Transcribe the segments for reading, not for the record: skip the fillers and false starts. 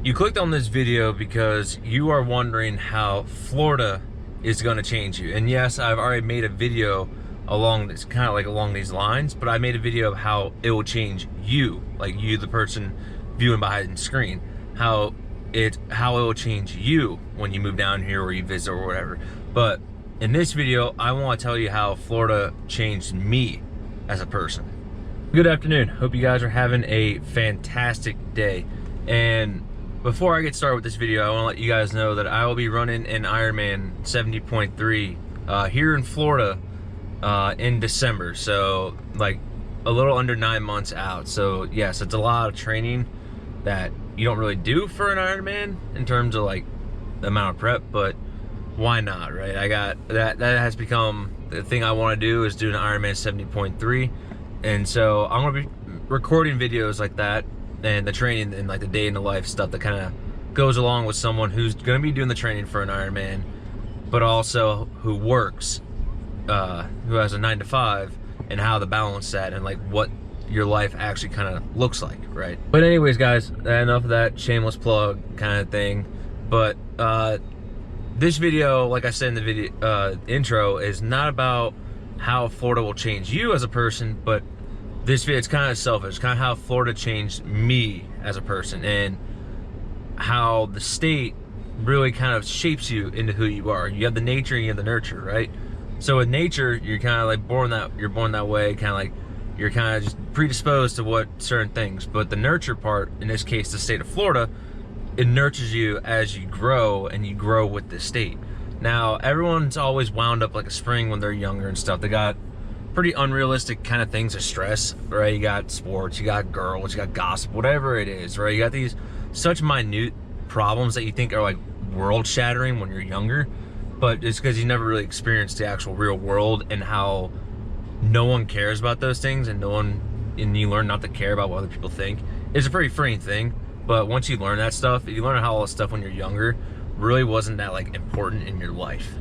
You clicked on this video because you are wondering how Florida is going to change you. And yes, I've already made a video along this, kind of like along these lines, but I made a video of how it will change you, like you, the person viewing behind the screen, how it will change you when you move down here or you visit or whatever. But in this video, I want to tell you how Florida changed me as a person. Good afternoon. Hope you guys are having a fantastic day. And before I get started with this video, I want to let you guys know that I will be running an Ironman 70.3 here in Florida in December. So like a little under 9 months out. So yes, it's a lot of training that you don't really do for an Ironman in terms of like the amount of prep, but why not, right? I got that has become the thing I want to do, is do an Ironman 70.3. And so I'm gonna be recording videos like that and the training and like the day in the life stuff that kind of goes along with someone who's gonna be doing the training for an Ironman, but also who works, who has a 9 to 5, and how to balance that and like what your life actually kind of looks like, right? But anyways, guys, enough of that shameless plug kind of thing. But this video, like I said in the video intro, is not about how Florida will change you as a person, but this video, it's kind of selfish, kind of how Florida changed me as a person and how the state really kind of shapes you into who you are. You have the nature and you have the nurture, right? So with nature, you're kind of like born that way, kind of like you're kind of just predisposed to what certain things. But the nurture part, in this case, the state of Florida, it nurtures you as you grow, and you grow with the state. Now, everyone's always wound up like a spring when they're younger and stuff. They got pretty unrealistic kind of things to stress, right? You got sports, you got girls, you got gossip, whatever it is, right? You got these such minute problems that you think are like world shattering when you're younger, but it's because you never really experienced the actual real world and how no one cares about those things, and you learn not to care about what other people think. It's a pretty freeing thing, but once you learn that stuff, you learn how all that stuff when you're younger really wasn't that like important in your life.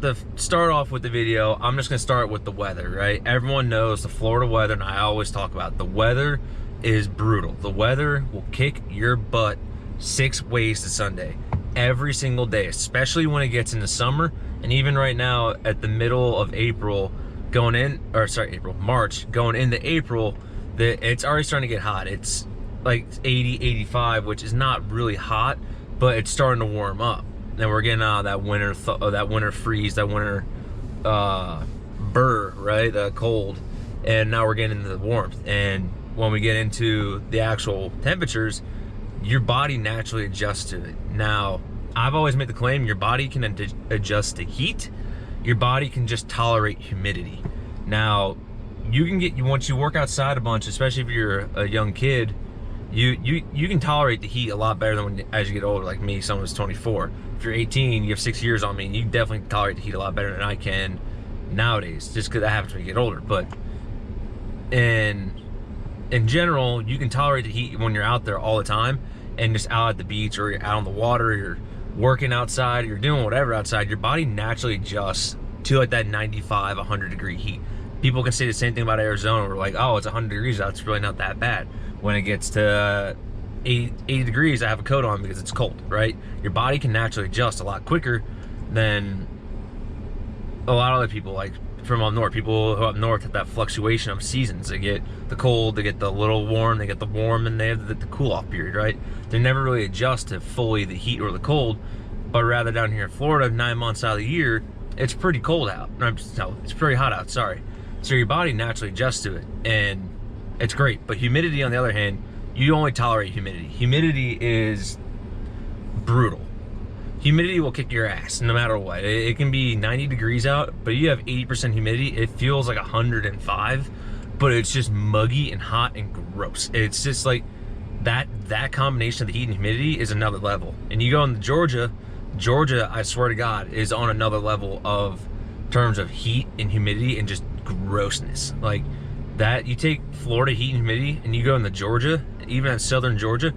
To start off with the video, I'm just gonna start with the weather, right? Everyone knows the Florida weather, and I always talk about it. The weather is brutal. The weather will kick your butt 6 ways to Sunday, every single day, especially when it gets into summer. And even right now at the middle of April, March, going into April, it's already starting to get hot. It's like 80, 85, which is not really hot, but it's starting to warm up. And we're getting out of that winter freeze, that winter burr, right? The cold. And now we're getting into the warmth. And when we get into the actual temperatures, your body naturally adjusts to it. Now, I've always made the claim your body can adjust to heat. Your body can just tolerate humidity. Now, once you work outside a bunch, especially if you're a young kid, you can tolerate the heat a lot better than as you get older. Like me, someone who's 24. If you're 18, you have 6 years on me, and you definitely tolerate the heat a lot better than I can nowadays, just because that happens when you get older. But in general, you can tolerate the heat when you're out there all the time, and just out at the beach, or you're out on the water, you're working outside, you're doing whatever outside, your body naturally adjusts to like that 95, 100 degree heat. People can say the same thing about Arizona. We're like, oh, it's 100 degrees out, it's really not that bad. When it gets to 80 degrees, I have a coat on because it's cold, right? Your body can naturally adjust a lot quicker than a lot of other people, like from up north. People who up north have that fluctuation of seasons. They get the cold, they get the little warm, they get the warm, and they have the cool off period, right? They never really adjust to fully the heat or the cold. But rather down here in Florida, 9 months out of the year, it's pretty cold out. No, it's pretty hot out, sorry. So your body naturally adjusts to it, and it's great. But humidity, on the other hand, you only tolerate humidity. Humidity is brutal. Humidity will kick your ass no matter what. It can be 90 degrees out, but you have 80% humidity. It feels like 105, but it's just muggy and hot and gross. It's just like that combination of the heat and humidity is another level. And you go into Georgia, I swear to God, is on another level of terms of heat and humidity and just grossness. Like that, you take Florida heat and humidity and you go into Georgia, even in southern Georgia,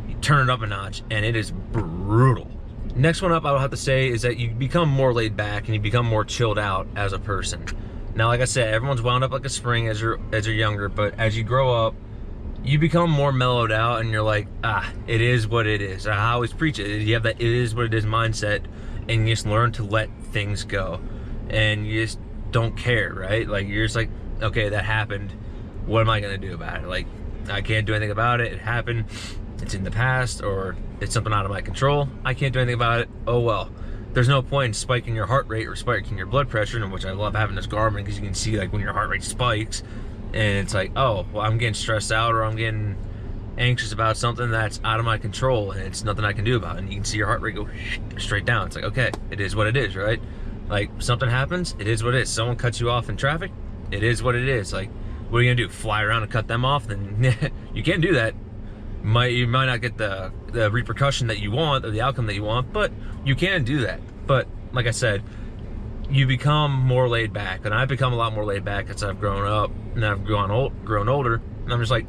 you turn it up a notch and it is brutal. Next one up, I would have to say, is that you become more laid back and you become more chilled out as a person. Now, like I said, everyone's wound up like a spring as you're younger, but as you grow up, you become more mellowed out, and you're like, it is what it is. I always preach it. You have that it is what it is mindset, and you just learn to let things go, and you just don't care, right? Like, you're just like, okay, that happened. What am I gonna do about it? Like, I can't do anything about it. It happened. It's in the past, or it's something out of my control. I can't do anything about it. Oh well. There's no point in spiking your heart rate or spiking your blood pressure, in which I love having this Garmin, because you can see like when your heart rate spikes, and it's like, oh, well, I'm getting stressed out, or I'm getting anxious about something that's out of my control, and it's nothing I can do about it. And you can see your heart rate go straight down. It's like, okay, it is what it is, right? Like, something happens, it is what it is. Someone cuts you off in traffic, it is what it is. Like, what are you gonna do? Fly around and cut them off? Then you can't do that. You might not get the repercussion that you want, or the outcome that you want, but you can do that. But like I said, you become more laid back, and I've become a lot more laid back as I've grown up, and I've grown older, and I'm just like,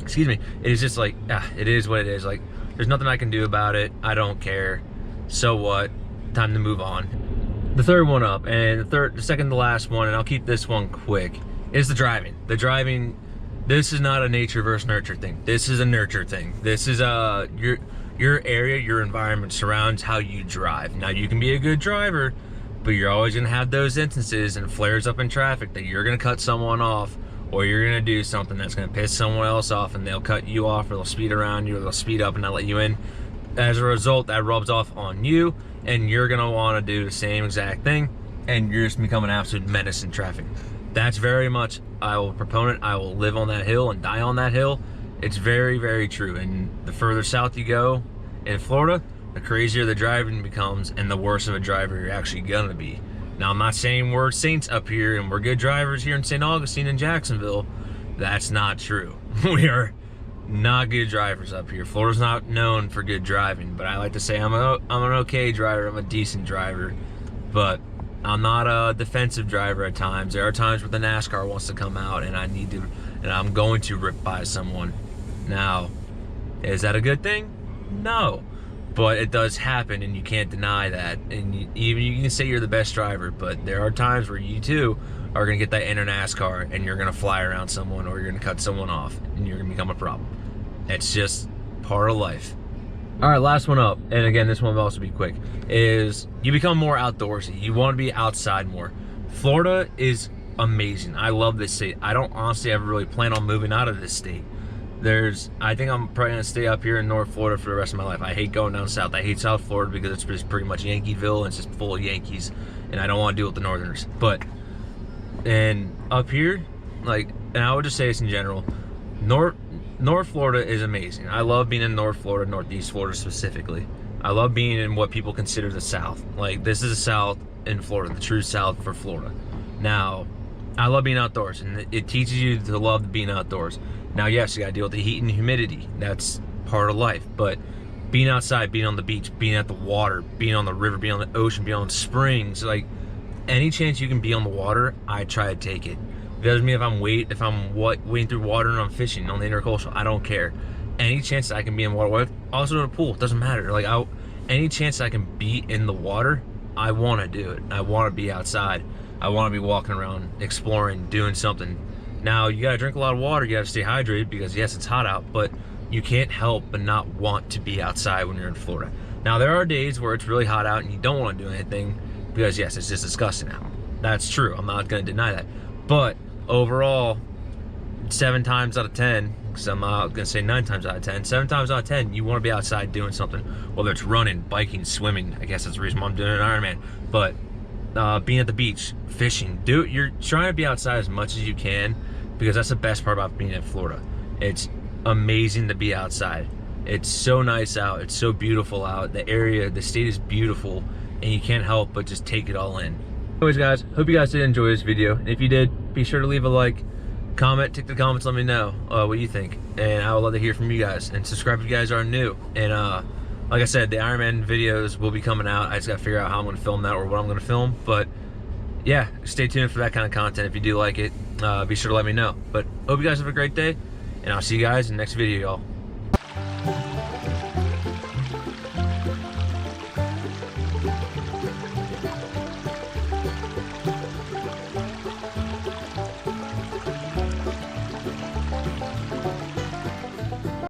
excuse me, it's just like, it is what it is. Like, there's nothing I can do about it. I don't care. So what? Time to move on. The third one up, and the second to last one, and I'll keep this one quick, is the driving. The driving, this is not a nature versus nurture thing. This is a nurture thing. This is your area, your environment surrounds how you drive. Now, you can be a good driver, but you're always gonna have those instances and flares up in traffic that you're gonna cut someone off, or you're gonna do something that's gonna piss someone else off, and they'll cut you off, or they'll speed around you, or they'll speed up and not let you in. As a result, that rubs off on you, and you're gonna wanna do the same exact thing, and you're just becoming an absolute menace in traffic. That's very much, I will proponent, I will live on that hill and die on that hill. It's very, very true. And the further south you go in Florida, the crazier the driving becomes, and the worse of a driver you're actually gonna be. Now, I'm not saying we're saints up here and we're good drivers here in Saint Augustine and Jacksonville. That's not true. We are not good drivers up here. Florida's not known for good driving, but I like to say I'm an okay driver. I'm a decent driver, but I'm not a defensive driver at times. There are times where the NASCAR wants to come out, and I'm going to rip by someone. Now, is that a good thing? No, but it does happen, and you can't deny that. And even you can say you're the best driver, but there are times where you too are gonna get that inner NASCAR, and you're gonna fly around someone, or you're gonna cut someone off, and you're gonna become a problem. It's just part of life. All right, last one up, and again, this one will also be quick, is you become more outdoorsy. You want to be outside more. Florida is amazing. I love this state. I don't honestly ever really plan on moving out of this state. I think I'm probably gonna stay up here in North Florida for the rest of my life. I hate going down south. I hate South Florida because it's just pretty much Yankeeville, and it's just full of Yankees, and I don't want to deal with the Northerners. And up here, like, and I would just say this in general, North Florida is amazing. I love being in North Florida, Northeast Florida specifically. I love being in what people consider the South. Like, this is the South in Florida, the true South for Florida. Now, I love being outdoors, and it teaches you to love being outdoors. Now, yes, you gotta deal with the heat and humidity. That's part of life, but being outside, being on the beach, being at the water, being on the river, being on the ocean, being on springs, like, any chance you can be on the water, I try to take it. It doesn't mean if I'm wading through water and I'm fishing on the intercoastal, I don't care. Any chance that I can be in water, also in a pool, doesn't matter. Like, any chance that I can be in the water, I want to do it. I want to be outside. I want to be walking around, exploring, doing something. Now, you gotta drink a lot of water. You gotta stay hydrated, because yes, it's hot out, but you can't help but not want to be outside when you're in Florida. Now, there are days where it's really hot out and you don't want to do anything, because yes, it's just disgusting out. That's true. I'm not gonna deny that. But overall, 7 times out of 10, because I'm not gonna say 9 times out of 10, 7 times out of 10, you want to be outside doing something, whether it's running, biking, swimming. I guess that's the reason why I'm doing an Ironman. But being at the beach, fishing, you're trying to be outside as much as you can, because that's the best part about being in Florida. It's amazing to be outside. It's so nice out. It's so beautiful out. The state is beautiful, and you can't help but just take it all in. Anyways, guys, hope you guys did enjoy this video. And if you did, be sure to leave a like, comment, take the comments, let me know what you think, and I would love to hear from you guys. And subscribe if you guys are new. And like I said, the Ironman videos will be coming out. I just gotta figure out how I'm gonna film that, or what I'm gonna film. But yeah, stay tuned for that kind of content. If you do like it, be sure to let me know. But hope you guys have a great day, and I'll see you guys in the next video, y'all.